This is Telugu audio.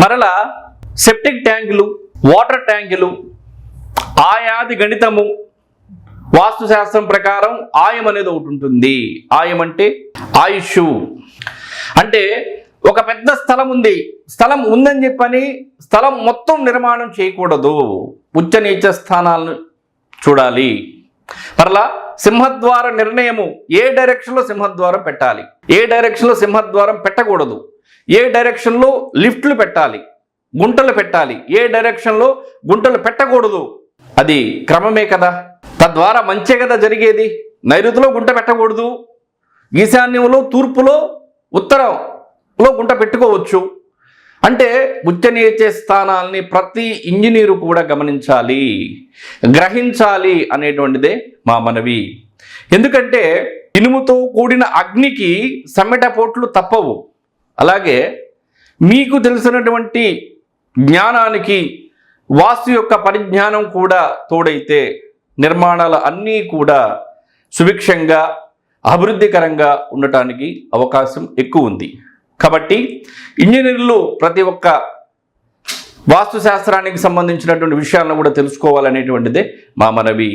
మరలా సెప్టిక్ ట్యాంకులు, వాటర్ ట్యాంకులు, ఆయాది గణితము, వాస్తుశాస్త్రం ప్రకారం ఆయం అనేది ఒకటి ఉంటుంది. ఆయం అంటే ఆయుష్. అంటే ఒక పెద్ద స్థలం ఉంది, స్థలం ఉందని చెప్పని స్థలం మొత్తం నిర్మాణం చేయకూడదు. ఉచ్చ నీచ స్థానాలను చూడాలి. మరలా సింహద్వార నిర్ణయము, ఏ డైరెక్షన్లో సింహద్వారం పెట్టాలి, ఏ డైరెక్షన్లో సింహద్వారం పెట్టకూడదు, ఏ డైరెక్షన్లో లిఫ్ట్లు పెట్టాలి, గుంటలు పెట్టాలి, ఏ డైరెక్షన్లో గుంటలు పెట్టకూడదు, అది క్రమమే కదా. తద్వారా మంచే కదా జరిగేది. నైరుతిలో గుంట పెట్టకూడదు, ఈశాన్యంలో, తూర్పులో, ఉత్తరంలో గుంట పెట్టుకోవచ్చు. అంటే ఉచ్చనీచే స్థానాల్ని ప్రతి ఇంజనీరు కూడా గమనించాలి, గ్రహించాలి అనేటువంటిదే మా మనవి. ఎందుకంటే ఇనుముతో కూడిన అగ్నికి సమ్మెట పోట్లు తప్పవు. అలాగే మీకు తెలిసినటువంటి జ్ఞానానికి వాస్తు యొక్క పరిజ్ఞానం కూడా తోడైతే నిర్మాణాలు అన్నీ కూడా సుభిక్షంగా అభివృద్ధికరంగా ఉండటానికి అవకాశం ఎక్కువ ఉంది. కాబట్టి ఇంజనీర్లు ప్రతి ఒక్క వాస్తుశాస్త్రానికి సంబంధించినటువంటి విషయాలను కూడా తెలుసుకోవాలనేటువంటిదే మా మనవి.